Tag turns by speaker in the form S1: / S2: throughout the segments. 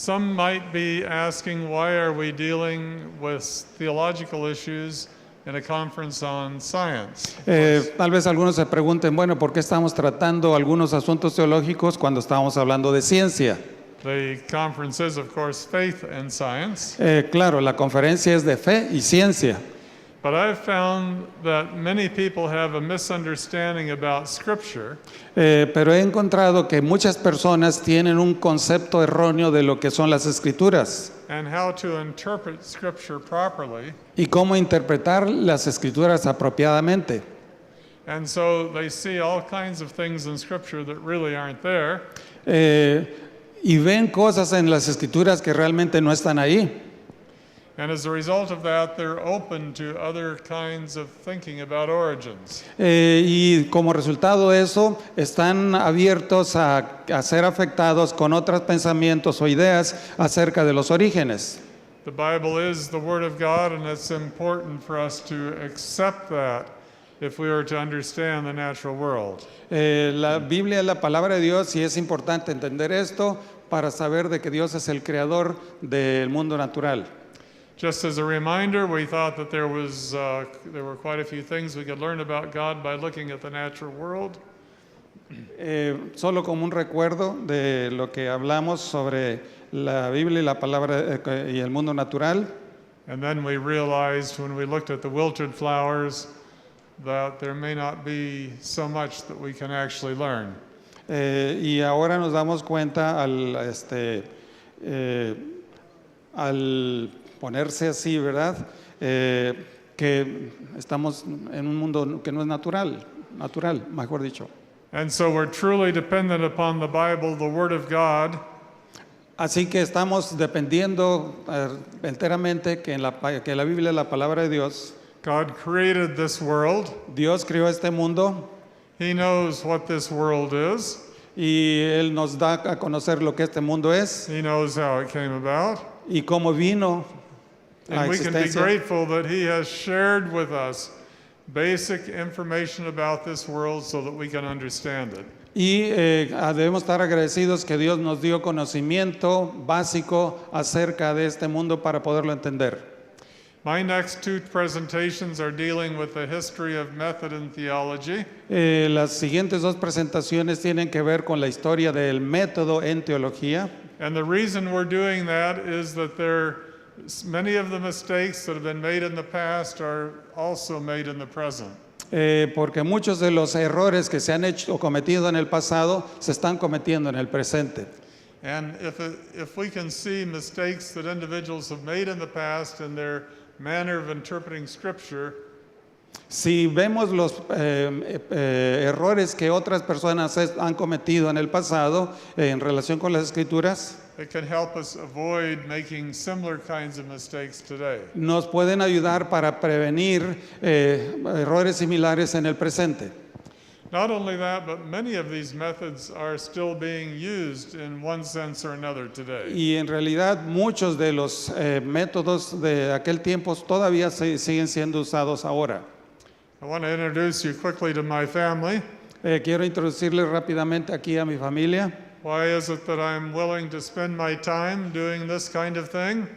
S1: Some might be asking, why are we dealing with theological issues in a conference on science?
S2: Tal vez algunos se pregunten, bueno, ¿por qué estamos tratando algunos asuntos teológicos cuando estamos hablando de ciencia?
S1: The conference is, of course, faith and science.
S2: Claro, la conferencia es de fe y ciencia.
S1: But I've found that many people have a misunderstanding about Scripture.
S2: Pero he encontrado que muchas personas tienen un concepto erróneo de lo que son las escrituras
S1: And how to interpret Scripture properly.
S2: y cómo interpretar las escrituras apropiadamente.
S1: And so they see all kinds of things in Scripture that really aren't there.
S2: Y ven cosas en las escrituras que realmente no están ahí.
S1: And as a result of that, they're open to other kinds of thinking about origins.
S2: Y como resultado de eso, están abiertos a ser afectados con otros pensamientos o ideas acerca de los orígenes.
S1: The Bible is the Word of God, and it's important for us to accept that if we are to understand the natural world.
S2: La Biblia es la palabra de Dios y es importante entender esto para saber de que Dios es el creador del mundo natural.
S1: Just as a reminder, we thought that there were quite a few things we could learn about God by looking at the natural world.
S2: Solo como un recuerdo de lo que hablamos sobre la Biblia y la palabra y el mundo natural.
S1: And then we realized when we looked at the wilted flowers that there may not be so much that we can actually learn.
S2: Y ahora nos damos cuenta al ponerse así, ¿verdad? Que estamos en un mundo que no es natural, mejor dicho.
S1: And so we're truly dependent upon the Bible, the Word of God.
S2: Así que estamos dependiendo enteramente que la Biblia es la palabra de Dios.
S1: God created this world.
S2: Dios creó este mundo.
S1: He knows what this world is.
S2: Y Él nos da a conocer lo que este mundo es.
S1: He knows how it came about.
S2: Y cómo vino a
S1: And we can be
S2: existencia.
S1: grateful that He has shared with us basic information about this world so that we can understand it.
S2: Y debemos estar agradecidos que Dios nos dio conocimiento básico acerca de este mundo para poderlo entender.
S1: My next two presentations are dealing with the history of method in theology.
S2: Las siguientes dos presentaciones tienen que ver con la historia del método en teología.
S1: And the reason we're doing that is that many of the mistakes that have been made in the past are also made in the present.
S2: Porque muchos de los errores que se han hecho o cometido en el pasado se están cometiendo en el presente.
S1: And if we can see mistakes that individuals have made in the past in their manner of interpreting Scripture,
S2: si vemos los errores que otras personas han cometido en el pasado en relación con las Escrituras,
S1: it can help us avoid making similar kinds of mistakes today.
S2: nos pueden ayudar para prevenir errores similares en el presente.
S1: Not only that, but many of these methods are still being used in one sense or another today.
S2: Y en realidad muchos de los métodos de aquel tiempo todavía siguen siendo usados ahora.
S1: I want to introduce you quickly to my family.
S2: Quiero introducirles rápidamente aquí a mi familia.
S1: Why is it that I'm willing to spend my time doing this kind of thing?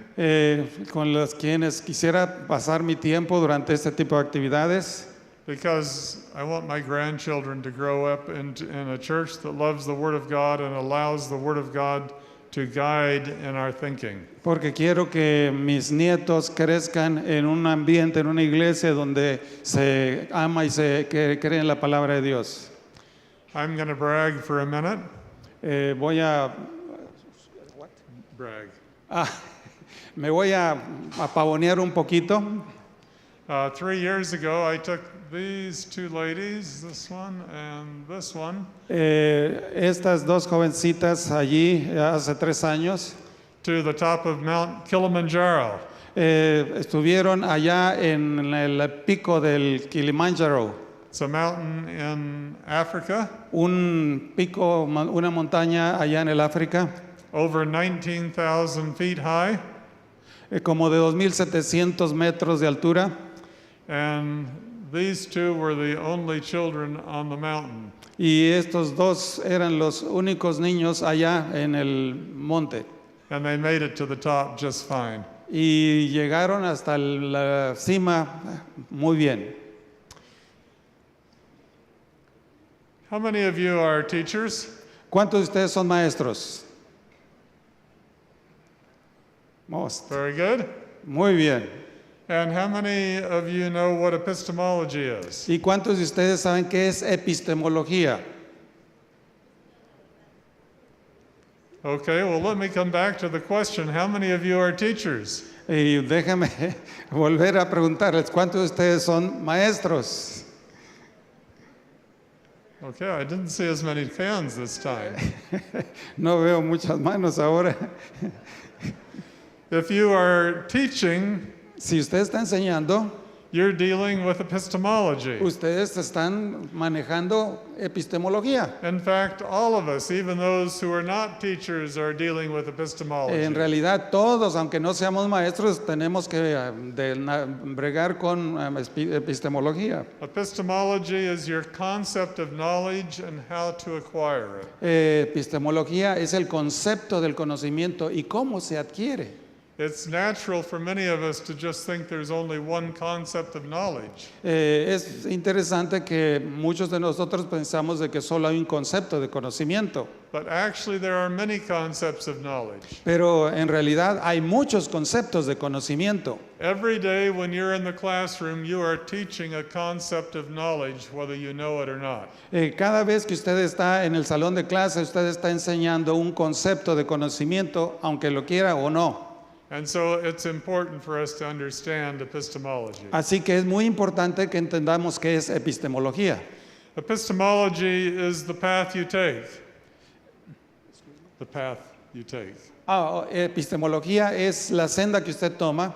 S2: Con los quienes quisiera pasar mi tiempo durante este tipo de actividades.
S1: Because I want my grandchildren to grow up in a church that loves the Word of God and allows the Word of God to guide in our thinking.
S2: Porque quiero que mis nietos crezcan en un ambiente, en una iglesia donde se ama y se cree en la palabra de Dios.
S1: I'm going to brag for a minute.
S2: Voy a
S1: Brag.
S2: me voy a pavonear un poquito.
S1: 3 years ago, I took these two ladies, this one and this one,
S2: Estas dos jovencitas allí hace 3 años
S1: to the top of Mount Kilimanjaro.
S2: estuvieron allá en el pico del Kilimanjaro,
S1: It's a mountain in Africa,
S2: un pico, una montaña allá en el África,
S1: over 19,000 feet high.
S2: Como de 2.700 metros de altura.
S1: And these two were the only children on the mountain.
S2: Y estos dos eran los únicos niños allá en el monte.
S1: and they made it to the top just fine.
S2: Y llegaron hasta la cima muy bien.
S1: How many of you are teachers?
S2: ¿Cuántos de ustedes son maestros? Most.
S1: Very good.
S2: Muy bien.
S1: And how many of you know what epistemology is?
S2: ¿Y cuántos de ustedes saben qué es epistemología?
S1: Okay, well, let me come back to the question. How many of you are teachers?
S2: Y déjame volver a preguntarles, ¿cuántos de ustedes son maestros?
S1: Okay, I didn't see as many hands this time.
S2: No veo muchas manos ahora.
S1: If you are teaching,
S2: Si usted está enseñando,
S1: you're dealing with epistemology.
S2: ustedes están manejando epistemología.
S1: In fact, all of us, even those who are not teachers, are dealing with epistemology.
S2: En realidad todos, aunque no seamos maestros, tenemos que bregar con epistemología.
S1: Epistemology is your concept of knowledge and how to acquire it.
S2: Epistemología es el concepto del conocimiento y cómo se adquiere.
S1: It's natural for many of us to just think there's only one concept of knowledge.
S2: Es interesante que muchos de nosotros pensamos de que solo hay un concepto de conocimiento,
S1: But actually, there are many concepts of knowledge.
S2: pero en realidad hay muchos conceptos de conocimiento.
S1: Every day when you're in the classroom, you are teaching a concept of knowledge, whether you know it or not.
S2: Cada vez que usted está en el salón de clase, usted está enseñando un concepto de conocimiento, aunque lo quiera o no.
S1: And so it's important for us to understand epistemology.
S2: Así que es muy importante que entendamos qué es epistemología.
S1: Epistemology is the path you take. The path you take.
S2: Epistemología es la senda que usted toma.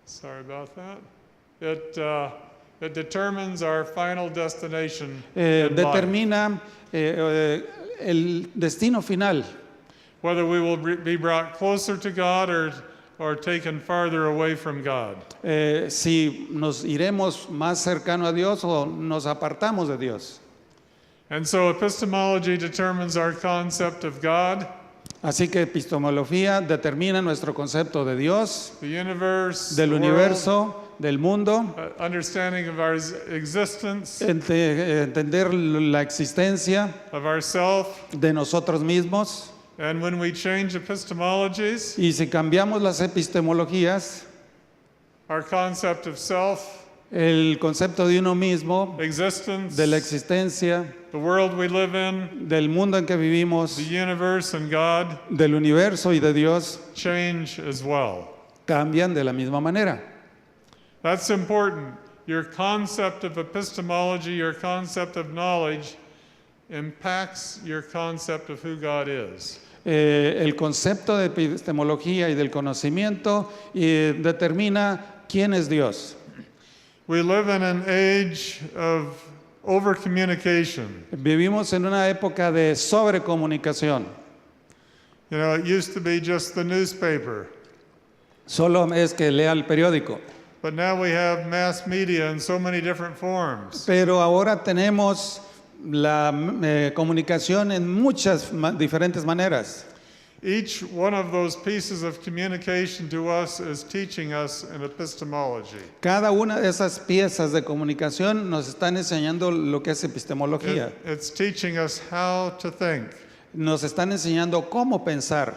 S1: Sorry about that. It determines our final destination in life.
S2: Determina el destino final.
S1: Whether we will be brought closer to God or taken farther away from God.
S2: Si nos iremos más cercano a Dios o nos apartamos de Dios.
S1: And so epistemology determines our concept of God,
S2: Así que epistemología determina nuestro concepto de Dios,
S1: the universe,
S2: del
S1: the
S2: universo, del mundo,
S1: world, understanding of our existence,
S2: entender la existencia
S1: of ourself.
S2: de nosotros mismos.
S1: And when we change epistemologies,
S2: Y si cambiamos las epistemologías,
S1: our concept of self,
S2: el concepto de uno mismo,
S1: existence,
S2: de la existencia,
S1: the world we live in,
S2: del mundo en que vivimos,
S1: the universe and God
S2: del universo y de Dios,
S1: change as well.
S2: cambian de la misma manera.
S1: That's important. Your concept of epistemology, your concept of knowledge, impacts your concept of who God is.
S2: El concepto de epistemología y del conocimiento determina quién es Dios.
S1: We live in an age of over-communication.
S2: Vivimos en una época de sobrecomunicación.
S1: You know, it used to be just the newspaper,
S2: Solo es que lea el periódico.
S1: but now we have mass media in so many different forms.
S2: Pero ahora tenemos la comunicación en muchas diferentes maneras.
S1: Each one of those pieces of communication to us is teaching us an epistemology.
S2: Cada una de esas piezas de comunicación nos están enseñando lo que es epistemología.
S1: It's teaching us how to think.
S2: Nos están enseñando cómo pensar.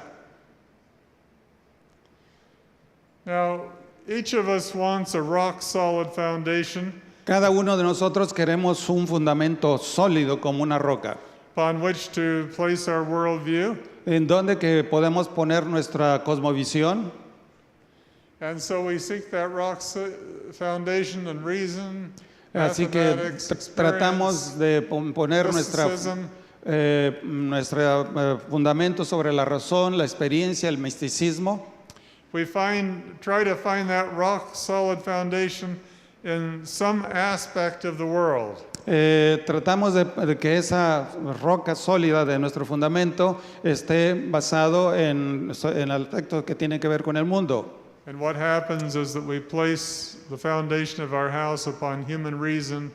S1: Now, each of us wants a rock-solid foundation
S2: Cada uno de nosotros queremos un fundamento sólido como una roca,
S1: upon which to place our worldview.
S2: en donde que podemos poner nuestra cosmovisión.
S1: And so we seek that foundation and reason,
S2: Así que
S1: mathematics,
S2: tratamos de poner nuestro
S1: mysticism.
S2: fundamento sobre la razón, la experiencia, el misticismo.
S1: We try to find that rock-solid foundation in some aspect of the world.
S2: Tratamos de que esa roca sólida de nuestro fundamento esté basado en aspectos que tienen que ver con el mundo.
S1: And what happens is that we place the foundation of our house upon human reason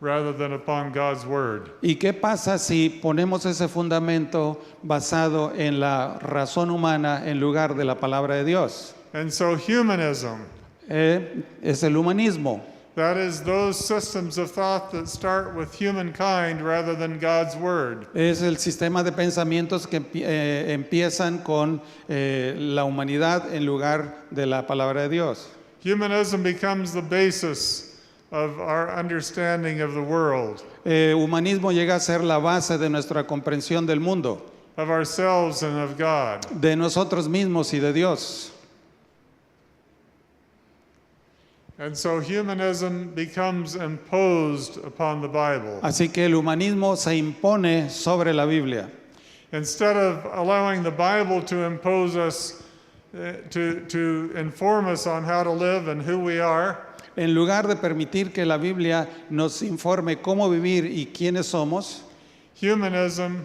S1: rather than upon God's word?
S2: ¿Y qué pasa si ponemos ese fundamento basado en la razón humana en lugar de la palabra de Dios?
S1: And so humanism,
S2: Es el humanismo.
S1: that is those systems of thought that start with humankind rather than God's word.
S2: Es el sistema de pensamientos que empiezan con la humanidad en lugar de la palabra de Dios.
S1: Humanism becomes the basis of our understanding of the world,
S2: Humanismo llega a ser la base de nuestra comprensión del mundo,
S1: of ourselves and of God.
S2: de nosotros mismos y de Dios.
S1: And so humanism becomes imposed upon the Bible.
S2: Así que el humanismo se impone sobre la Biblia.
S1: Instead of allowing the Bible to impose us, to inform us on how to live and who we are,
S2: En lugar de permitir que la Biblia nos informe cómo vivir y quiénes somos,
S1: humanism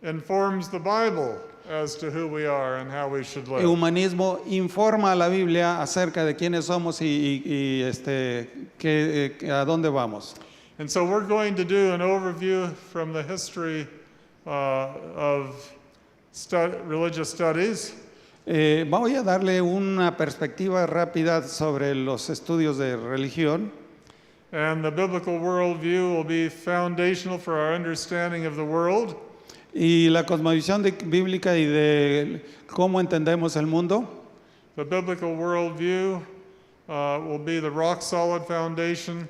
S1: informs the Bible as to who we are and how we should
S2: el
S1: live.
S2: humanismo informa a la Biblia acerca de quiénes somos y a dónde vamos.
S1: And so we're going to do an overview from the history of religious studies.
S2: Voy a darle una perspectiva rápida sobre los estudios de religión.
S1: And the biblical worldview will be foundational for our understanding of the world.
S2: Y la cosmovisión bíblica y de cómo entendemos el mundo.
S1: The biblical worldview will be the rock solid foundation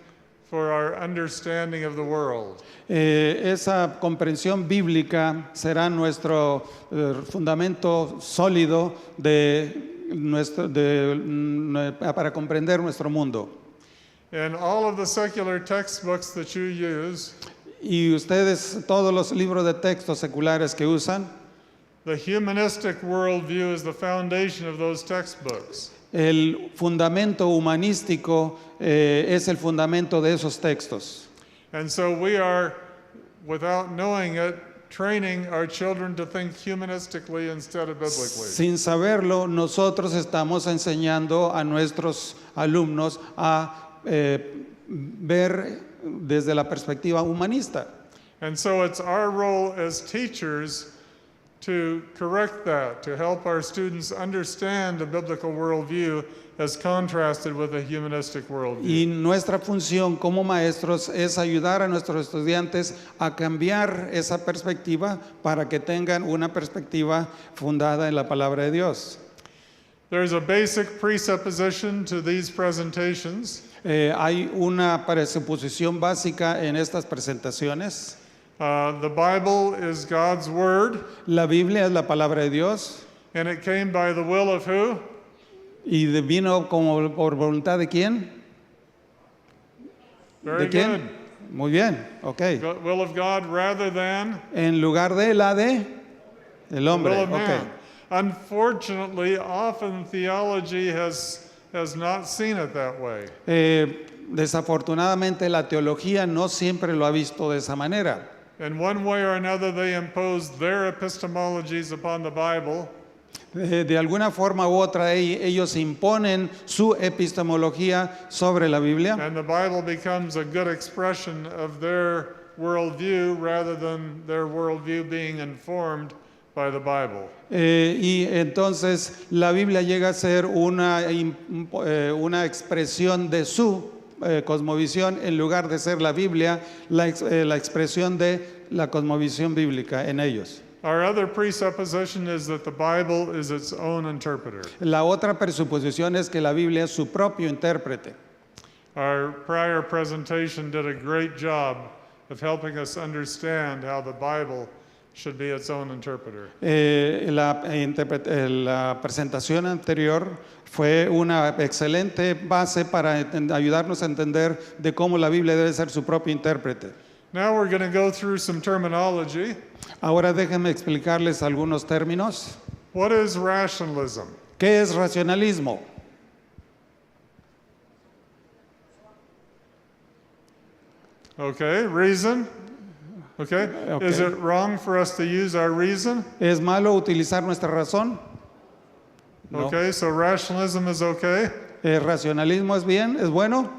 S1: for our understanding of the world.
S2: Esa comprensión bíblica será nuestro fundamento sólido para comprender nuestro mundo.
S1: And all of the secular textbooks that you use,
S2: Y ustedes, todos los libros de textos seculares que usan,
S1: the humanistic worldview is the foundation of those textbooks.
S2: el fundamento humanístico es el fundamento de esos textos.
S1: And so we are, without knowing it, training our children to think humanistically instead of biblically.
S2: Sin saberlo, nosotros estamos enseñando a nuestros alumnos a ver desde la perspectiva humanista.
S1: And so it's our role as teachers to correct that, to help our students understand a biblical worldview as contrasted with a humanistic worldview.
S2: Y nuestra función como maestros es ayudar a nuestros estudiantes a cambiar esa perspectiva para que tengan una perspectiva fundada en la palabra de Dios.
S1: There's a basic presupposition to these presentations.
S2: Hay una presuposición básica en estas presentaciones.
S1: The Bible is God's word,
S2: La Biblia es la palabra de Dios
S1: and it came by the will of who?
S2: y vino como por voluntad de quién?
S1: Very
S2: ¿De quién?
S1: good.
S2: Muy bien, ok.
S1: Will of God rather than
S2: En lugar de la de el
S1: the
S2: hombre,
S1: will of
S2: ok.
S1: man. Unfortunately, often theology has not seen it that way.
S2: Desafortunadamente la teología no siempre lo ha visto de esa manera.
S1: In one way or another, they impose their epistemologies upon the Bible,
S2: De alguna forma u otra ellos imponen su epistemología sobre la Biblia
S1: and the Bible becomes a good expression of their worldview rather than their worldview being informed by the Bible.
S2: y entonces la Biblia llega a ser una expresión de su cosmovisión en lugar de ser la Biblia la expresión de la cosmovisión bíblica en ellos.
S1: Our other presupposition is that the Bible is its own interpreter.
S2: La otra presuposición es que la Biblia es su propio intérprete.
S1: Our prior presentation did a great job of helping us understand how the Bible should be its own interpreter.
S2: La presentación anterior fue una excelente base para ayudarnos a entender de cómo la Biblia debe ser su propio intérprete.
S1: Now we're going to go through some terminology.
S2: Ahora déjenme explicarles algunos términos.
S1: What is rationalism?
S2: ¿Qué es racionalismo?
S1: Okay, reason. Okay.
S2: Okay.
S1: Is it wrong for us to use our reason?
S2: ¿Es malo utilizar nuestra razón? No.
S1: Okay, so rationalism is okay.
S2: ¿El racionalismo es bien? ¿Es bueno?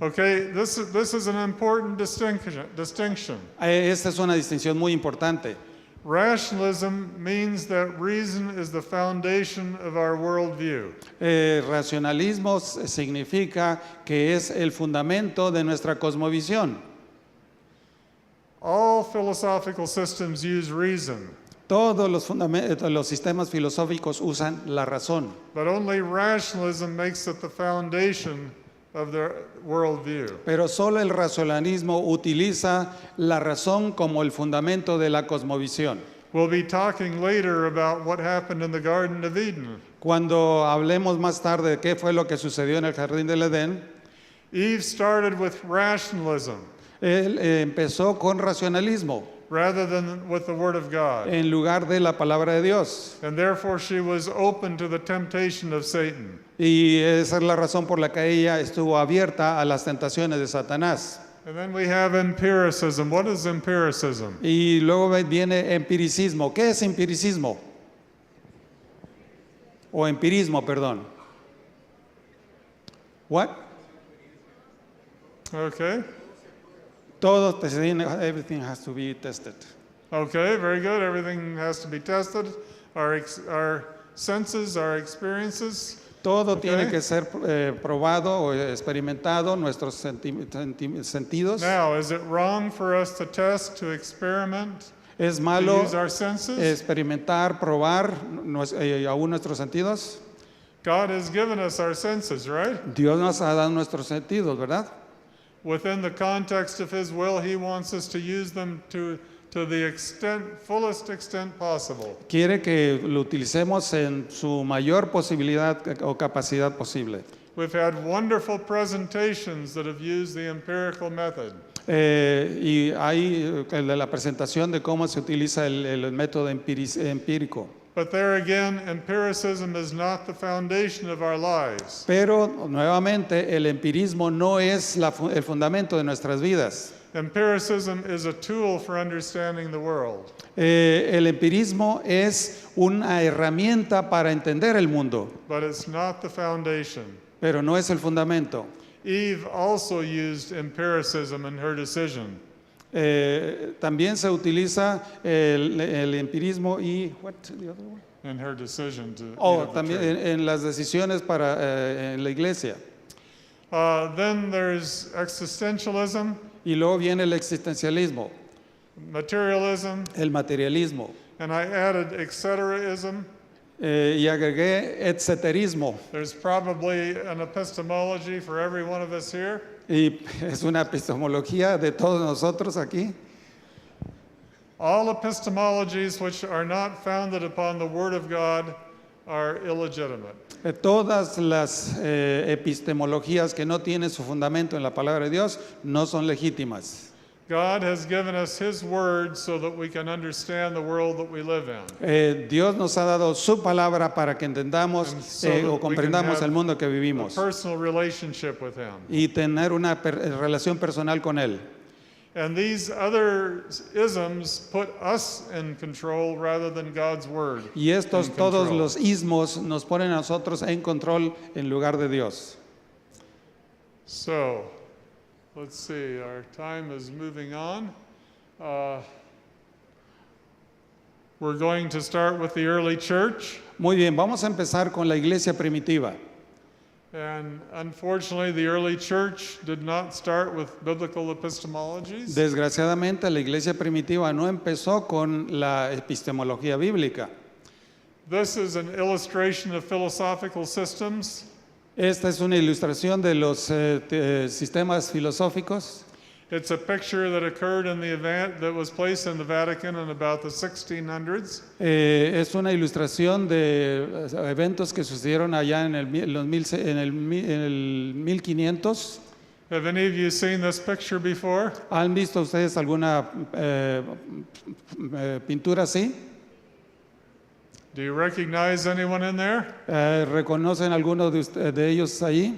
S1: Okay, this is an important distinction.
S2: Esta es una distinción muy importante.
S1: Rationalism means that reason is the foundation of our worldview.
S2: Racionalismo significa que es el fundamento de nuestra cosmovisión.
S1: All philosophical systems use reason,
S2: Todos los sistemas filosóficos usan la razón,
S1: but only rationalism makes it the foundation of their worldview.
S2: pero solo el racionalismo utiliza la razón como el fundamento de la cosmovisión.
S1: We'll be talking later about what happened in the Garden of Eden.
S2: Cuando hablemos más tarde de qué fue lo que sucedió en el jardín del Edén,
S1: Eve started with rationalism
S2: él empezó con racionalismo
S1: rather than with the Word of God.
S2: en lugar de la palabra de Dios.
S1: And therefore she was open to the temptation of Satan.
S2: Y esa es la razón por la que ella estuvo abierta a las tentaciones de Satanás.
S1: And then we have empiricism. What is empiricism?
S2: Y luego viene empiricismo. ¿Qué es empiricismo? O empirismo, perdón. What?
S1: Okay.
S2: Everything has to be tested.
S1: Okay, very good. Everything has to be tested. Our senses, our experiences.
S2: Todo
S1: Okay.
S2: tiene que ser probado o experimentado, nuestros sentidos.
S1: Now, is it wrong for us to test, to experiment,
S2: Es
S1: to
S2: malo
S1: use our senses?
S2: experimentar, probar aún nuestros sentidos.
S1: God has given us our senses, right?
S2: Dios nos ha dado nuestros sentidos, ¿verdad?
S1: Within the context of His will, He wants us to use them to the fullest extent possible.
S2: Quiere que lo utilicemos en su mayor posibilidad o capacidad posible.
S1: We've had wonderful presentations that have used the empirical method.
S2: Y hay la presentación de cómo se utiliza el método empírico.
S1: But there again, empiricism is not the foundation of our lives.
S2: Pero nuevamente el empirismo no es el fundamento de nuestras vidas.
S1: Empiricism is a tool for understanding the world.
S2: El empirismo es una herramienta para entender el mundo,
S1: But it's not the foundation.
S2: pero no es el fundamento.
S1: Eve also used empiricism in her decision.
S2: También se utiliza el empirismo y
S1: In her decision to eat of the
S2: también
S1: tree.
S2: en las decisiones para en la iglesia.
S1: Then there's existentialism,
S2: Y luego viene el existencialismo,
S1: materialism,
S2: el materialismo,
S1: and I added etceteraism.
S2: y agregué etceterismo.
S1: There's probably an epistemology for every one of us here.
S2: Y es una epistemología de todos nosotros aquí.
S1: All epistemologies which are not founded upon the Word of God are illegitimate.
S2: Todas las epistemologías que no tienen su fundamento en la palabra de Dios no son legítimas.
S1: God has given us His Word so that we can understand the world that we live in.
S2: Dios nos ha dado su palabra para que entendamos
S1: And so that
S2: o
S1: we can
S2: comprendamos
S1: have
S2: el mundo que
S1: A
S2: vivimos
S1: personal relationship with Him.
S2: y tener una relación personal con Él.
S1: And these other isms put us in control rather than God's Word.
S2: Y estos
S1: in
S2: todos
S1: control.
S2: los ismos nos ponen a nosotros en control en lugar de Dios.
S1: So, let's see, our time is moving on. We're going to start with the early church.
S2: Muy bien, vamos a empezar con la iglesia primitiva.
S1: And unfortunately, the early church did not start with biblical epistemologies.
S2: Desgraciadamente, la iglesia primitiva no empezó con la epistemología bíblica.
S1: This is an illustration of philosophical systems.
S2: Esta es una ilustración de los sistemas filosóficos.
S1: It's a picture that occurred in the event that was placed in the Vatican in about the 1600s.
S2: Es una ilustración de eventos que sucedieron allá en el 1500.
S1: Have any of you seen this picture before?
S2: ¿Han visto ustedes alguna pintura así?
S1: Do you recognize anyone in there?
S2: ¿Reconocen alguno de ellos ahí?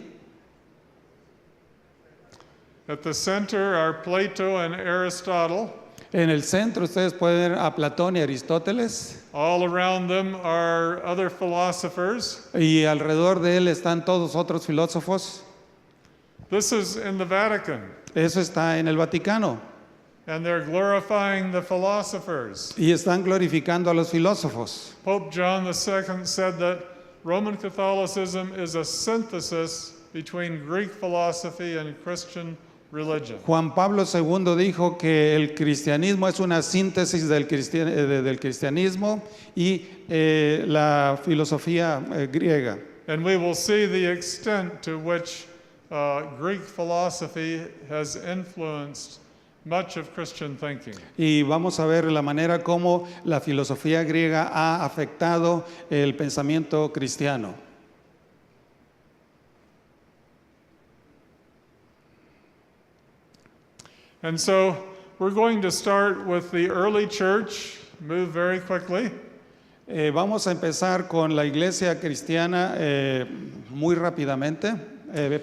S1: At the center are Plato and Aristotle.
S2: En el centro ustedes pueden ver a Platón y Aristóteles,
S1: All around them are other philosophers.
S2: y alrededor de él están todos otros filósofos.
S1: This is in the Vatican,
S2: Eso está en el Vaticano.
S1: and they're glorifying the philosophers.
S2: Y están glorificando a los filósofos.
S1: Pope John II said that Roman Catholicism is a synthesis between Greek philosophy and Christian religion.
S2: Juan Pablo II dijo que el cristianismo es una síntesis del cristianismo y la filosofía griega.
S1: And we will see the extent to which Greek philosophy has influenced much of Christian thinking.
S2: Y vamos a ver la manera como la filosofía griega ha afectado el pensamiento cristiano.
S1: And so we're going to start with the early church, move very quickly.
S2: Vamos a empezar con la iglesia cristiana muy rápidamente,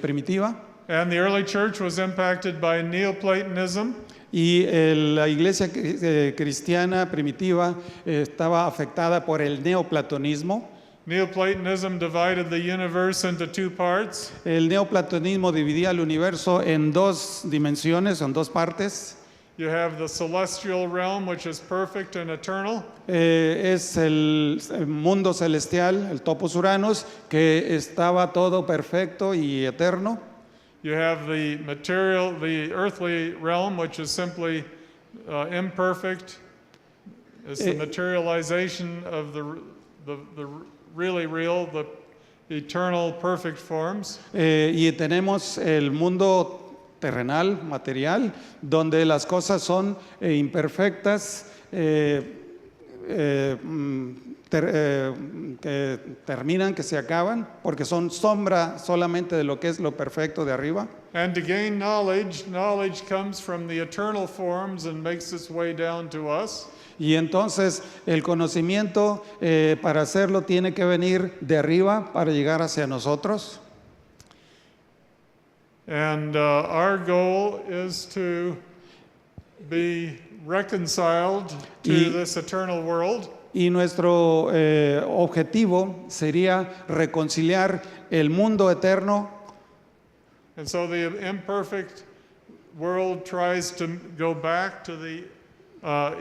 S2: primitiva.
S1: And the early church was impacted by Neoplatonism.
S2: Y la iglesia cristiana primitiva estaba afectada por el neoplatonismo.
S1: Neoplatonism divided the universe into two parts.
S2: El neoplatonismo dividía el universo en dos dimensiones, en dos partes.
S1: You have the celestial realm, which is perfect and eternal.
S2: Es el mundo celestial, el topos Uranus, que estaba todo perfecto y eterno.
S1: You have the material, the earthly realm, which is simply imperfect. It's the materialization of the really real, the eternal, perfect forms.
S2: Y tenemos el mundo terrenal, material, donde las cosas son imperfectas, que terminan, que se acaban, porque son sombra solamente de lo que es lo perfecto de arriba.
S1: And to gain knowledge, knowledge comes from the eternal forms and makes its way down to us.
S2: Y entonces el conocimiento para hacerlo tiene que venir de arriba para llegar hacia nosotros.
S1: And our goal is to be reconciled to this eternal world.
S2: Y nuestro objetivo sería reconciliar el mundo eterno.
S1: And so the imperfect world tries to go back to the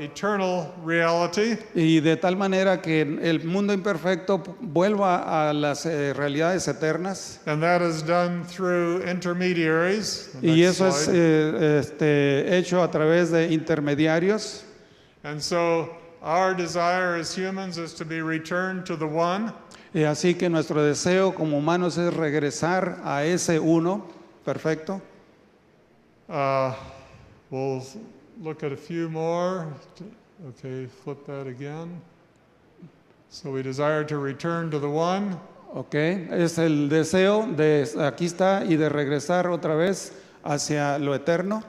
S1: eternal reality.
S2: Y de tal manera que el mundo imperfecto vuelva a las realidades eternas.
S1: And that is done through intermediaries. The
S2: Y
S1: next
S2: eso
S1: slide.
S2: es hecho a través de intermediarios.
S1: And so our desire as humans is to be returned to the one.
S2: Así que nuestro deseo como humanos es regresar a ese uno perfecto.
S1: We'll look at a few more. Okay, flip that again. So we desire to return to the one.
S2: Okay, es el deseo de aquí está y de regresar otra vez hacia lo eterno.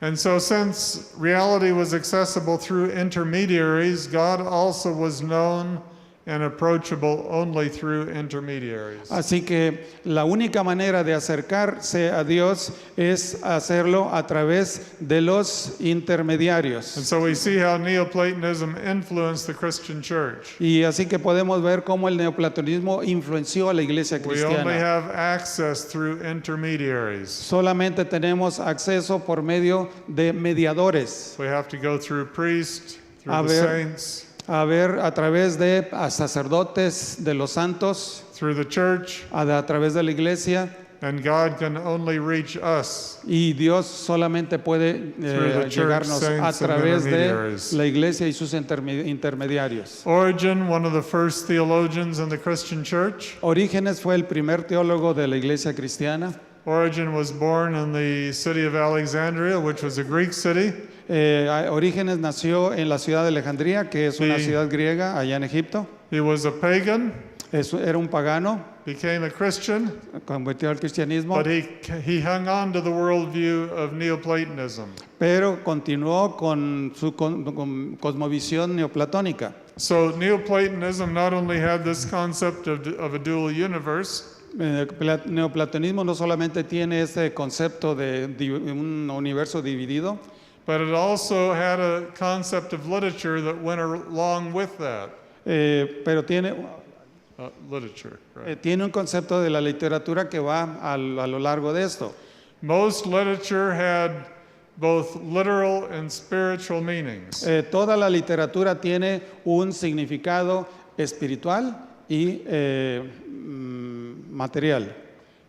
S1: And so since reality was accessible through intermediaries, God also was known and approachable only through intermediaries.
S2: Así que la única manera de acercarse a Dios es hacerlo a través de los intermediarios.
S1: And so we see how Neoplatonism influenced the Christian church.
S2: Y así que podemos ver cómo el neoplatonismo influenció a la iglesia
S1: We only
S2: cristiana.
S1: have access through intermediaries.
S2: Solamente tenemos acceso por medio de mediadores,
S1: We have to go through priests, through
S2: A
S1: the
S2: ver.
S1: saints,
S2: a ver a través de sacerdotes de los santos,
S1: through the church,
S2: a través de la iglesia.
S1: and God can only reach us.
S2: Y Dios solamente puede
S1: Through the church,
S2: llegarnos a
S1: saints, and
S2: través de
S1: intermediaries.
S2: la iglesia y sus intermediarios.
S1: Origen, one of the first theologians in the Christian church,
S2: Orígenes fue el primer teólogo de la iglesia cristiana.
S1: Origen was born in the city of Alexandria, which was a Greek city.
S2: Orígenes nació en la ciudad de Alejandría, que es una
S1: Sí.
S2: ciudad griega allá en Egipto.
S1: He was a pagan,
S2: Era un pagano,
S1: became a Christian,
S2: convirtió al cristianismo,
S1: but he hung on to the worldview of Neoplatonism.
S2: pero continuó con su con cosmovisión neoplatónica.
S1: So Neoplatonism not only had this concept of a dual universe,
S2: Neoplatonismo no solamente tiene ese concepto de un universo dividido,
S1: but it also had a concept of literature that went along with that.
S2: pero tiene
S1: Literature, right?
S2: tiene un concepto de la literatura que va a lo largo de esto.
S1: Most literature had both literal and spiritual meanings.
S2: Toda la literatura tiene un significado espiritual y material.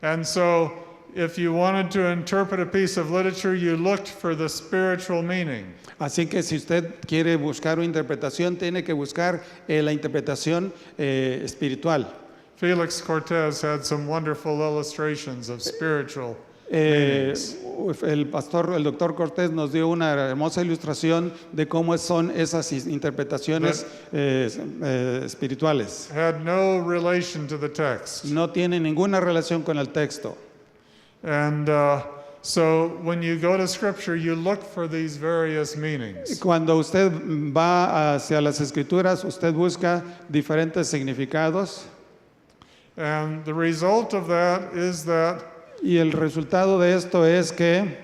S1: And so, if you wanted to interpret a piece of literature, you looked for the spiritual meaning.
S2: Así que si usted quiere buscar una interpretación, tiene que buscar la interpretación espiritual.
S1: Felix Cortez had some wonderful illustrations of spiritual meanings.
S2: El doctor Cortés nos dio una hermosa ilustración de cómo son esas interpretaciones espirituales.
S1: Had no relation to the text.
S2: No tiene ninguna relación con el texto.
S1: And so when you go to Scripture, you look for these various meanings.
S2: Cuando usted va hacia las escrituras, usted busca diferentes significados.
S1: And the result of that is that
S2: Y el resultado de esto es que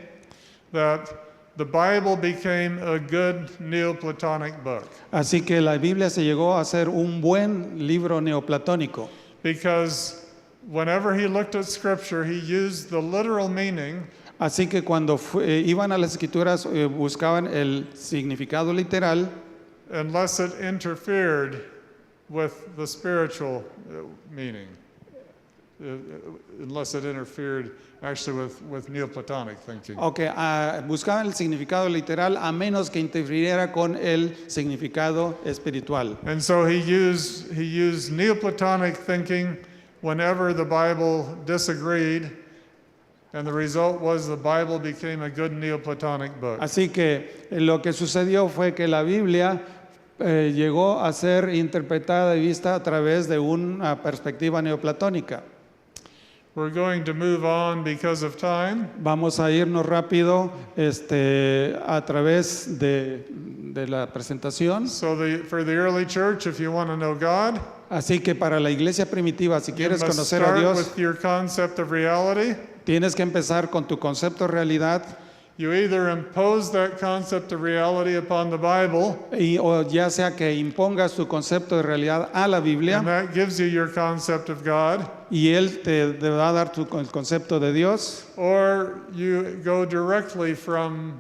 S1: the Bible became a good Neoplatonic book.
S2: así que la Biblia se llegó a ser un buen libro neoplatónico,
S1: Because whenever he looked at Scripture, he used the literal meaning,
S2: así que cuando iban a las escrituras buscaban el significado literal,
S1: unless it interfered with the spiritual meaning. Unless it interfered actually with Neoplatonic thinking.
S2: Buscaban el significado literal a menos que interfiriera con el significado espiritual.
S1: And so he used Neoplatonic thinking whenever the Bible disagreed, and the result was the Bible became a good Neoplatonic book.
S2: Así que lo que sucedió fue que la Biblia llegó a ser interpretada y vista a través de una perspectiva neoplatónica.
S1: We're going to move on because of time.
S2: Vamos a irnos rápido a través de la presentación.
S1: So for the early church, if you want to know God,
S2: Así que para la iglesia primitiva, si
S1: you
S2: quieres
S1: must
S2: conocer a
S1: start
S2: Dios,
S1: with your concept of reality.
S2: tienes que empezar con tu concepto de realidad
S1: You either impose that concept of reality upon the Bible,
S2: o ya sea que impongas tu concepto de realidad a la Biblia
S1: and that gives you your concept of God,
S2: y Él te va a dar el concepto de Dios,
S1: or you go directly from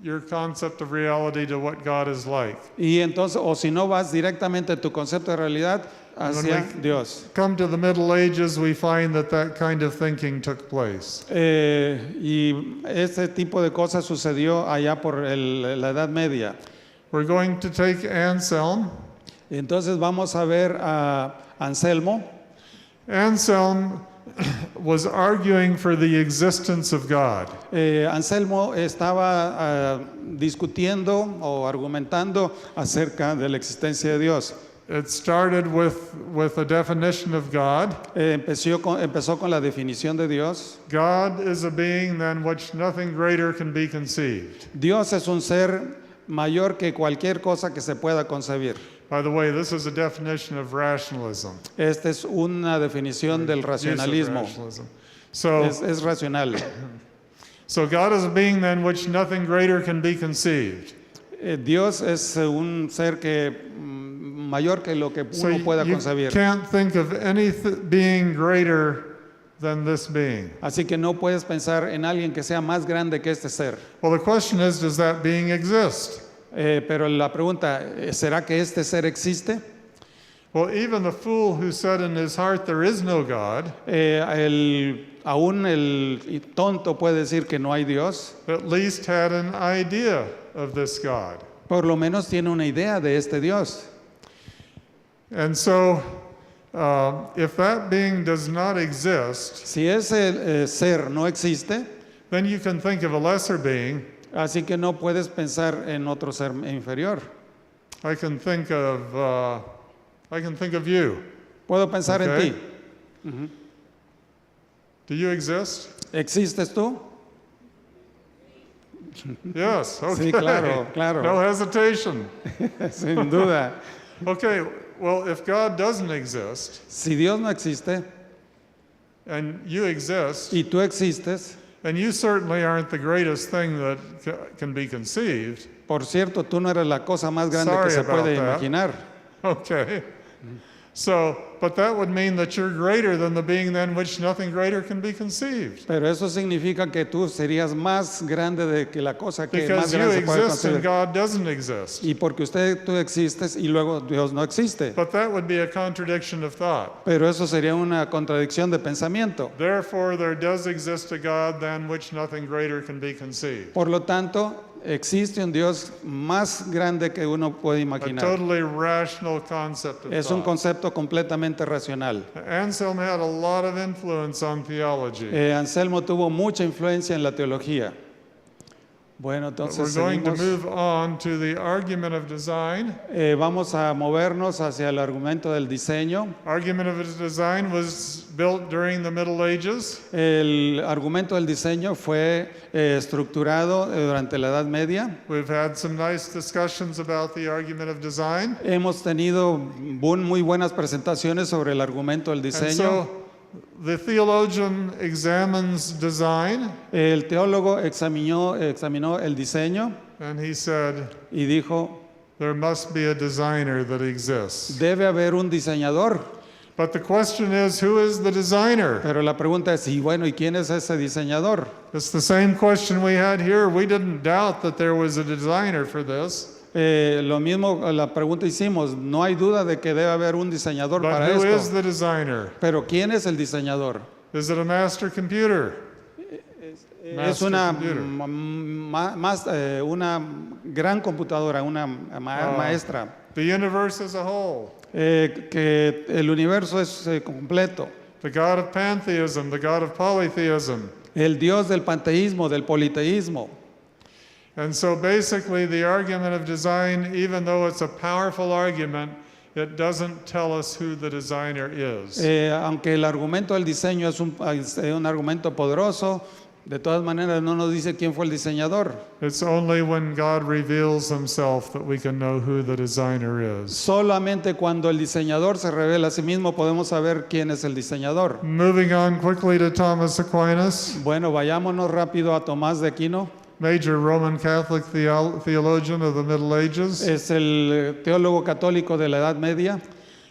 S1: your concept of reality to what God is like.
S2: y entonces, o si no vas directamente tu concepto de realidad hacia
S1: When
S2: Dios.
S1: Come to the Middle Ages, we find that kind of thinking took place.
S2: Y este tipo de cosas sucedió allá por la Edad Media.
S1: We're going to take Anselm.
S2: Entonces vamos a ver a Anselmo.
S1: Anselm was arguing for the existence of God.
S2: Anselmo estaba discutiendo o argumentando acerca de la existencia de Dios.
S1: It started with a definition of God.
S2: Empezó con la definición de Dios.
S1: God is a being than which nothing greater can be conceived.
S2: Dios es un ser mayor que cualquier cosa que se pueda concebir.
S1: By the way, this is a definition of rationalism.
S2: Esta es una definición del
S1: Use of
S2: racionalismo.
S1: rationalism. So,
S2: Es racional.
S1: so God is a being than which nothing greater can be conceived.
S2: Dios es un ser que mayor que lo que
S1: So
S2: uno pueda
S1: you
S2: concebir.
S1: can't think of any being greater than this being.
S2: Así que no puedes pensar en alguien que sea más grande que este ser.
S1: Well, the question is, does that being exist?
S2: Pero la pregunta, ¿será que este ser existe?
S1: Well, even the fool who said in his heart there is no God,
S2: Aún el tonto puede decir que no hay Dios.
S1: at least had an idea of this God.
S2: Por lo menos tiene una idea de este Dios.
S1: And so, if that being does not exist,
S2: Si ese ser no existe,
S1: then you can think of a lesser being.
S2: así que no puedes pensar en otro ser inferior.
S1: I can think of you.
S2: Puedo pensar en
S1: Okay.
S2: ti.
S1: Do you exist?
S2: ¿Existes tú?
S1: Yes. Okay.
S2: Sí, claro.
S1: No hesitation.
S2: Sin duda.
S1: Okay. Well, if God doesn't exist
S2: Si Dios no existe
S1: and you exist,
S2: y tú existes,
S1: and you certainly aren't the greatest thing that can be conceived.
S2: por cierto, tú no eres la cosa más grande
S1: Sorry
S2: que se
S1: about
S2: puede
S1: that.
S2: imaginar.
S1: Okay. So, but that would mean that you're greater than the being than which nothing greater can be conceived.
S2: Pero eso significa que tú serías más grande de que la cosa que más
S1: Because you
S2: grande se puede
S1: exist and
S2: concebir.
S1: God doesn't exist.
S2: Y porque tú existes y luego Dios no existe.
S1: But that would be a contradiction of thought.
S2: Pero eso sería una contradicción de pensamiento.
S1: Therefore, there does exist a God than which nothing greater can be conceived.
S2: Por lo tanto, existe un Dios más grande que uno puede
S1: A
S2: imaginar.
S1: totally rational concept of
S2: Es un
S1: thought.
S2: concepto completamente racional.
S1: Anselm had a lot of influence on theology.
S2: Anselmo tuvo mucha influencia en la teología. Bueno,
S1: But we're
S2: entonces
S1: going to
S2: seguimos.
S1: move on to the argument of design.
S2: Vamos a movernos hacia el argumento del diseño.
S1: Argument of design was built during the Middle Ages.
S2: El argumento del diseño fue estructurado durante la Edad Media.
S1: We've had some nice discussions about the argument of design.
S2: Hemos tenido muy buenas presentaciones sobre el argumento del
S1: And
S2: diseño.
S1: so the theologian examines design,
S2: El teólogo examinó el diseño
S1: and he said,
S2: y dijo,
S1: there must be a designer that exists.
S2: debe haber un diseñador.
S1: But the question is, who is the designer?
S2: Pero la pregunta es, y bueno, ¿y quién es ese diseñador?
S1: It's the same question we had here. We didn't doubt that there was a designer for this.
S2: Lo mismo la pregunta hicimos, no hay duda de que debe haber un diseñador
S1: But
S2: para
S1: who is
S2: esto.
S1: the designer?
S2: Pero ¿quién es el diseñador?
S1: Is it a master computer?
S2: Es
S1: Master
S2: una,
S1: computer.
S2: una gran computadora, una maestra.
S1: The universe as a whole.
S2: Que el universo es completo.
S1: The God of pantheism, the God of polytheism.
S2: El Dios del panteísmo, del politeísmo.
S1: And so basically, the argument of design, even though it's a powerful argument, it doesn't tell us who the designer is.
S2: Aunque el argumento del diseño es un argumento poderoso, de todas maneras no nos dice quién fue el diseñador.
S1: It's only when God reveals himself that we can know who the designer is.
S2: Solamente cuando el diseñador se revela a sí mismo podemos saber quién es el diseñador.
S1: Moving on quickly to Thomas Aquinas,
S2: Bueno, vayámonos rápido a Tomás de Aquino.
S1: major Roman Catholic theologian of the Middle Ages.
S2: Es el teólogo católico de la Edad Media.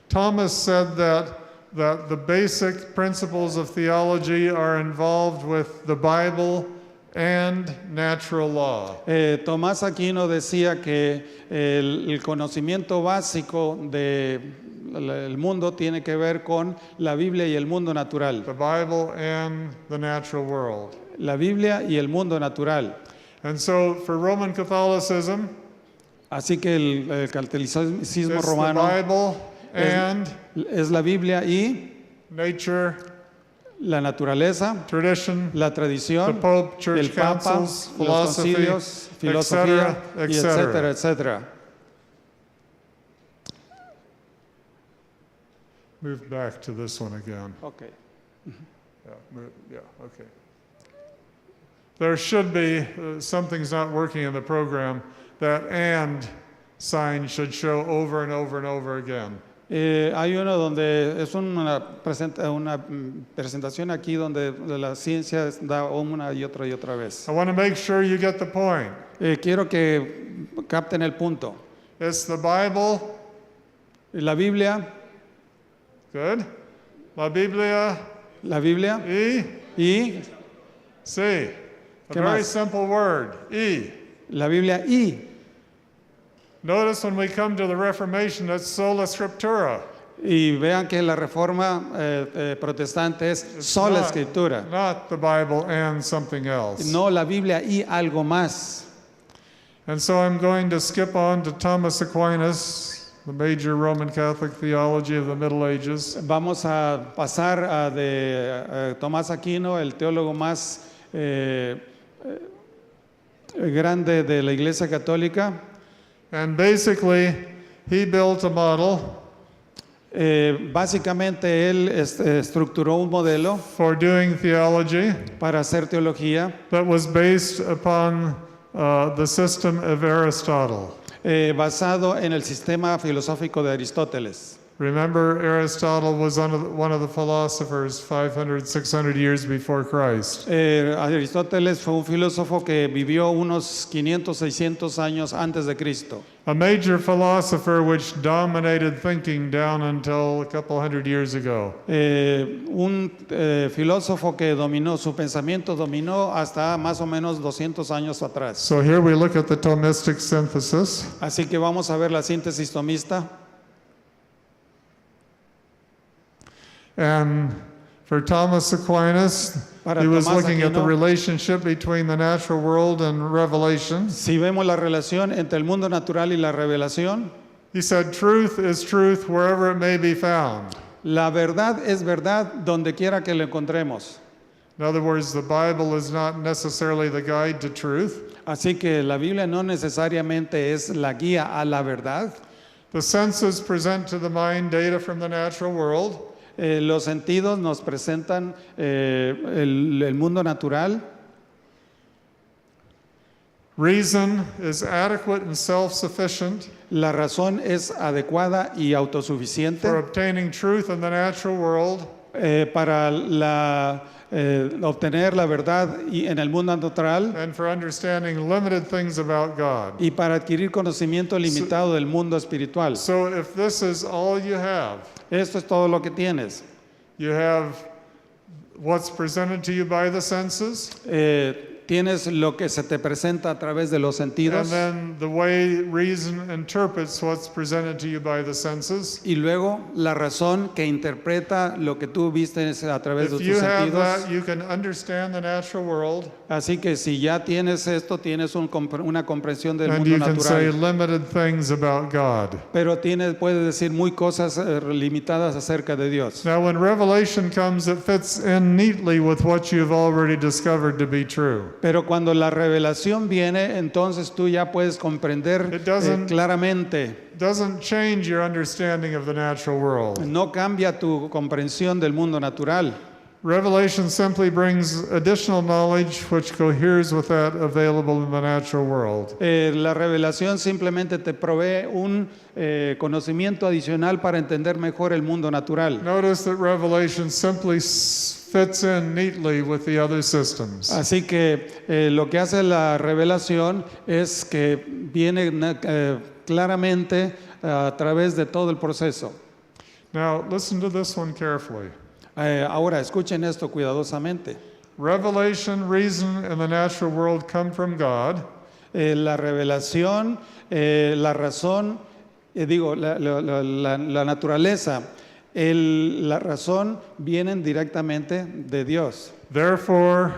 S1: Thomas said that the basic principles of theology are involved with the Bible and natural law.
S2: Tomás Aquino decía que el conocimiento básico del mundo tiene que ver con la Biblia y el mundo natural.
S1: The Bible and the natural world.
S2: La Biblia y el mundo natural.
S1: And so for Roman Catholicism,
S2: Así que el catolicismo
S1: it's the
S2: romano
S1: Bible and
S2: es la Biblia y
S1: nature,
S2: la naturaleza,
S1: tradition,
S2: la
S1: the
S2: tradición,
S1: Pope, church
S2: el Papa,
S1: councils,
S2: los
S1: philosophy,
S2: concilios, filosofía, y etcétera, etcétera.
S1: Move back to this one again.
S2: Okay.
S1: Yeah, okay. There should be, something's not working in the program, that and sign should show over and over and over again.
S2: Hay uno donde es una presentación aquí donde la ciencia da una y otra vez.
S1: I want to make sure you get the point.
S2: Quiero que capten el punto.
S1: It's the Bible,
S2: La Biblia
S1: good? La Biblia,
S2: y
S1: sí. A
S2: ¿Qué
S1: very
S2: más?
S1: simple word, y.
S2: la Biblia y.
S1: Notice when we come to the Reformation, that's sola scriptura.
S2: Y vean que la reforma protestante es sola
S1: Not-
S2: escritura,
S1: Not the Bible and something else.
S2: no la Biblia y algo más.
S1: And so I'm going to skip on to Thomas Aquinas, the major Roman Catholic theology of the Middle Ages.
S2: Vamos a pasar a de Tomás Aquino, el teólogo más grande de la Iglesia Católica.
S1: And basically, he built a model
S2: Básicamente él estructuró un modelo
S1: for doing theology
S2: para hacer teología
S1: that was based upon the system of Aristotle.
S2: basado en el sistema filosófico de Aristóteles.
S1: Remember, Aristotle was one of the philosophers 500, 600 years before Christ.
S2: Aristóteles fue un filósofo que vivió unos 500, 600 años antes de Cristo.
S1: A major philosopher which dominated thinking down until a couple hundred years ago.
S2: Un filósofo que dominó, su pensamiento dominó hasta más o menos 200 años atrás.
S1: So here we look at the Thomistic synthesis.
S2: Así que vamos a ver la síntesis tomista.
S1: And for Thomas Aquinas,
S2: Para
S1: he was
S2: Tomás
S1: looking at the
S2: Aquino,
S1: relationship between the natural world and revelation.
S2: si vemos la relación entre el mundo natural y la revelación,
S1: He said, truth is truth wherever it may be found.
S2: la verdad es verdad donde quiera que lo encontremos.
S1: In other words, the Bible is not necessarily the guide to truth.
S2: Así que la Biblia no necesariamente es la guía a la verdad.
S1: The senses present to the mind data from the natural world.
S2: Los sentidos nos presentan el mundo natural.
S1: Reason is adequate and self-sufficient
S2: La razón es adecuada y
S1: for
S2: autosuficiente
S1: obtaining truth in the natural world.
S2: para obtener la verdad en el mundo natural
S1: And for understanding limited things about God.
S2: y para adquirir conocimiento limitado del mundo espiritual.
S1: So if this is all you have,
S2: Esto es todo lo que tienes.
S1: you have what's presented to you by the senses,
S2: Tienes lo que se te presenta a través de los
S1: and
S2: sentidos
S1: then the way reason interprets what's presented to you by the senses.
S2: y luego la razón que interpreta lo que tú viste a través de
S1: If
S2: tus
S1: you have
S2: sentidos.
S1: that, you can understand the natural world,
S2: Así que si ya tienes esto, tienes una comprensión del
S1: and
S2: mundo
S1: you can say
S2: natural.
S1: limited things about God.
S2: Pero puedes decir muy cosas limitadas acerca de Dios.
S1: Now, when revelation comes, it fits in neatly with what you've already discovered to be true.
S2: Pero cuando la revelación viene, entonces tú ya puedes comprender
S1: It doesn't-
S2: claramente.
S1: Doesn't change your understanding of the natural world.
S2: No cambia tu comprensión del mundo natural.
S1: Revelation simply brings additional knowledge which coheres with that available in the natural world.
S2: La revelación simplemente te provee un conocimiento adicional para entender mejor el mundo natural.
S1: Notice that revelation simply fits in neatly with the other systems.
S2: Así que lo que hace la revelación es que viene claramente a través de todo el proceso.
S1: Now, listen to this one carefully.
S2: Ahora, escuchen esto cuidadosamente.
S1: Revelation, reason, and the natural world come from God.
S2: La revelación, la razón, la naturaleza, la razón vienen directamente de Dios.
S1: Therefore,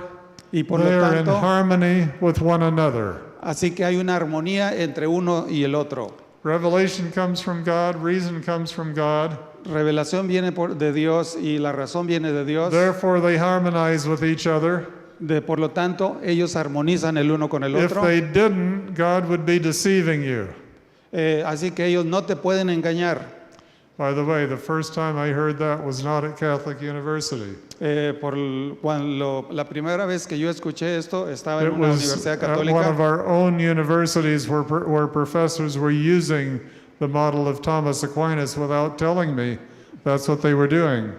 S2: Y por
S1: they
S2: lo
S1: are in
S2: tanto,
S1: harmony with one another.
S2: así que hay una armonía entre uno y el otro.
S1: Revelation comes from God, reason comes from God.
S2: Revelación viene de Dios y la razón viene de Dios.
S1: Therefore, they harmonize with each other.
S2: Por lo tanto, ellos armonizan el uno con el
S1: If
S2: otro.
S1: they didn't, God would be deceiving you.
S2: Así que ellos no te pueden engañar.
S1: By the way, the first time I heard that was not at Catholic University.
S2: Cuando la primera vez que yo escuché esto estaba en
S1: It
S2: una
S1: was
S2: universidad
S1: at one of
S2: católica.
S1: our own universities where professors were using the model of Thomas Aquinas without telling me that's what they were doing.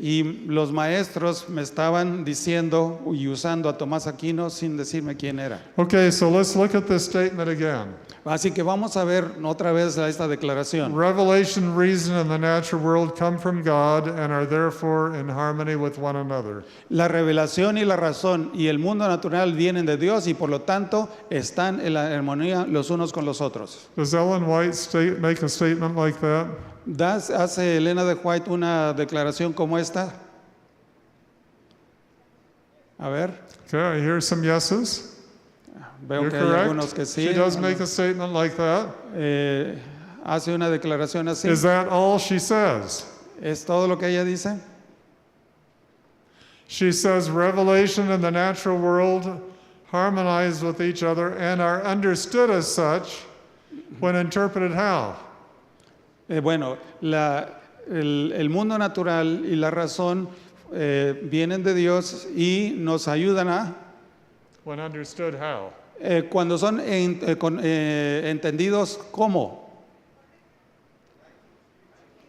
S2: Y los maestros me estaban diciendo y usando a Tomás Aquino sin decirme quién era.
S1: Okay, so let's look at this statement again.
S2: Así que vamos a ver otra vez esta declaración.
S1: Revelation, reason, and the natural world come from God and are therefore in harmony with one another.
S2: La revelación y la razón y el mundo natural vienen de Dios y por lo tanto están en la armonía los unos con los otros.
S1: Does Ellen White make a statement like that?
S2: ¿Hace Elena de White una declaración como esta? A ver,
S1: Okay, I hear some yeses.
S2: veo
S1: You're
S2: que hay algunos
S1: correct.
S2: que sí.
S1: She does make a statement like that.
S2: Hace una declaración así.
S1: Is that all she says?
S2: ¿Es todo lo que ella dice?
S1: She says revelation and the natural world harmonize with each other and are understood as such when interpreted how?
S2: Bueno, el mundo natural y la razón vienen de Dios y nos ayudan a,
S1: When understood how?
S2: cuando son entendidos como.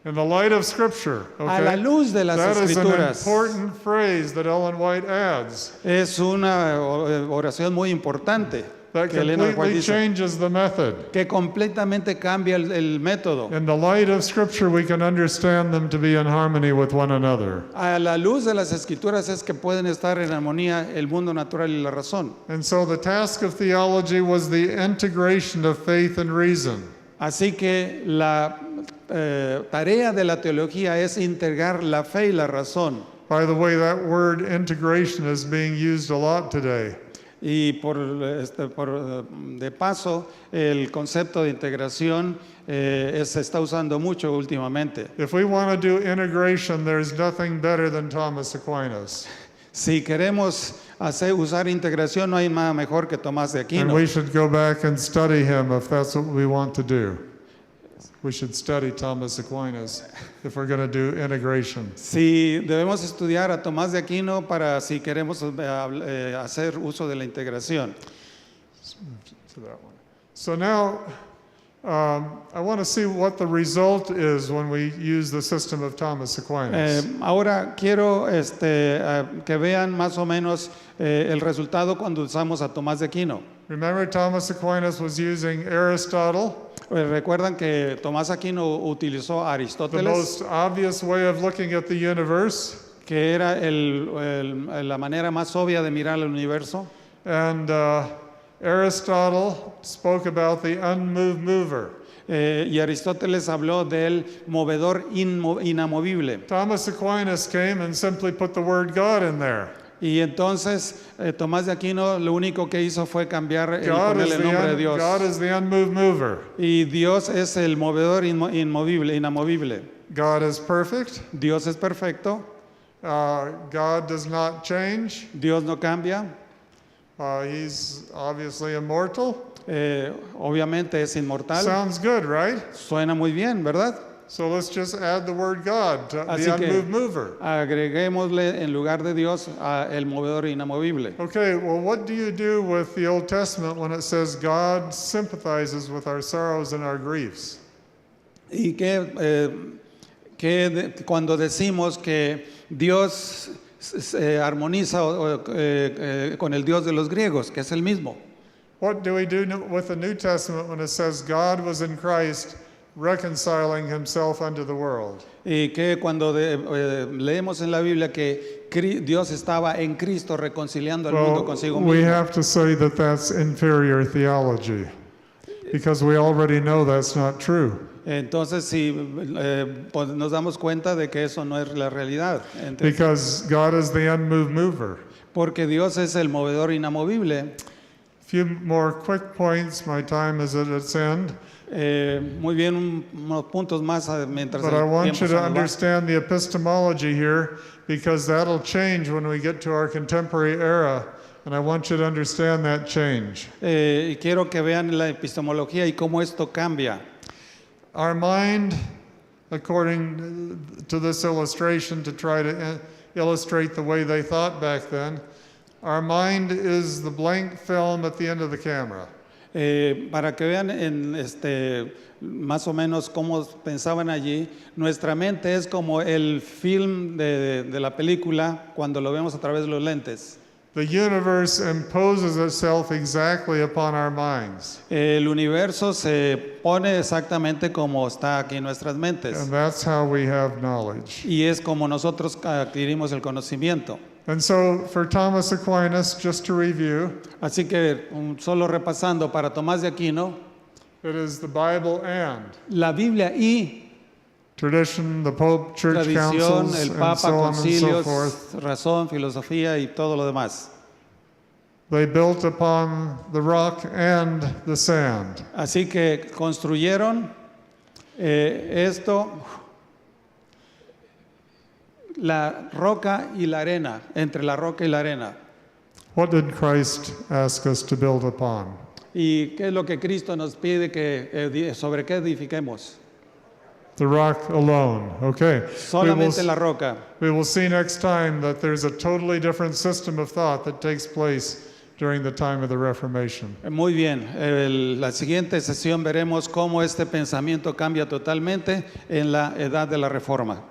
S1: In the light of Scripture.
S2: A la
S1: Okay?
S2: luz de las
S1: That is an
S2: Escrituras.
S1: important phrase that Ellen White adds.
S2: Es una oración muy importante
S1: That
S2: que Elena White
S1: completely
S2: dice,
S1: changes the method.
S2: que completamente cambia el método.
S1: In the light of Scripture, we can understand them to be in harmony with one another.
S2: A la luz de las Escrituras es que pueden estar en armonía el mundo natural y la razón.
S1: And so the task of theology was the integration of faith and reason.
S2: Así que la tarea de la teología es integrar la fe y la razón.
S1: By the way, that word integration is being used a lot today.
S2: Y de paso, el concepto de integración se está usando mucho últimamente.
S1: If we want to do integration, there's nothing better than Thomas Aquinas.
S2: Si queremos usar integración, no hay nada mejor que Tomás de
S1: And
S2: Aquino.
S1: we should go back and study him if that's what we want to do. We should study Thomas Aquinas if we're going to do integration.
S2: Si debemos estudiar a Tomás de Aquino para si queremos hacer uso de la integración.
S1: To that one. So now, I want to see what the result is when we use the system of Thomas Aquinas.
S2: Ahora quiero que vean más o menos el resultado cuando usamos a Tomás de Aquino.
S1: Remember, Thomas Aquinas was using Aristotle,
S2: Recuerdan que Tomás Aquino utilizó a
S1: the
S2: Aristóteles,
S1: most obvious way of looking at the universe,
S2: que era la manera más obvia de mirar el universo.
S1: and Aristotle spoke about the unmoved mover.
S2: Y Aristóteles habló del movedor inamovible.
S1: Thomas Aquinas came and simply put the word God in there.
S2: Y entonces Tomás de Aquino lo único que hizo fue cambiar
S1: God
S2: ponerle
S1: is,
S2: el nombre de
S1: the
S2: Dios.
S1: God is the unmoved mover.
S2: Y Dios es el movedor inamovible.
S1: God is perfect.
S2: Dios es perfecto,
S1: God does not change.
S2: Dios no cambia,
S1: He's obviously immortal.
S2: obviamente es inmortal.
S1: Sounds good, right?
S2: Suena muy bien, ¿verdad?
S1: So let's just add the word God to
S2: Así
S1: the
S2: que
S1: unmoved mover.
S2: agreguémosle en lugar de Dios el movedor inamovible.
S1: Okay, well, what do you do with the Old Testament when it says God sympathizes with our sorrows and our griefs?
S2: Y cuando decimos que Dios armoniza con el Dios de los griegos, que es el mismo.
S1: What do we do with the New Testament when it says God was in Christ reconciling himself unto the world?
S2: Y que cuando leemos en la Biblia que Dios estaba en Cristo reconciliando al mundo consigo
S1: we
S2: mismo.
S1: have to say that that's inferior theology because we already know that's not true.
S2: Entonces, si pues nos damos cuenta de que eso no es la realidad.
S1: Because God is the unmoved mover.
S2: Porque Dios es el movedor inamovible.
S1: Few more quick points. My time is at its end.
S2: Muy bien, unos puntos más mientras
S1: But
S2: el
S1: I want
S2: tiempo
S1: you
S2: se
S1: to
S2: nos va.
S1: understand the epistemology here because that'll change when we get to our contemporary era. And I want you to understand that change.
S2: Y quiero que vean la epistemología y cómo esto cambia.
S1: Our mind, according to this illustration, to try to illustrate the way they thought back then, our mind is the blank film at the end of the camera.
S2: Para que vean más o menos cómo pensaban allí, nuestra mente es como el film de la película cuando lo vemos a través de los lentes.
S1: The universe imposes itself exactly upon our minds.
S2: El universo se pone exactamente como está aquí en nuestras mentes.
S1: And that's how we have knowledge.
S2: Y es como nosotros adquirimos el conocimiento.
S1: And so for Thomas Aquinas, just to review,
S2: Así que solo repasando para Tomás de Aquino,
S1: it is the Bible and
S2: la Biblia y
S1: tradition, the Pope, church
S2: tradición,
S1: councils,
S2: el
S1: and
S2: Papa,
S1: so on and so
S2: concilios,
S1: forth.
S2: razón, filosofía y todo lo demás.
S1: They built upon the rock and the sand.
S2: Así que construyeron esto, la roca y la arena, entre la roca y la arena.
S1: What did Christ ask us to build upon?
S2: ¿Y qué es lo que Cristo nos pide sobre qué edifiquemos?
S1: The rock alone. Okay.
S2: Solamente la roca.
S1: We will see next time that there's a totally different system of thought that takes place during the time of the Reformation.
S2: Muy bien, la siguiente sesión veremos cómo este pensamiento cambia totalmente en la edad de la Reforma.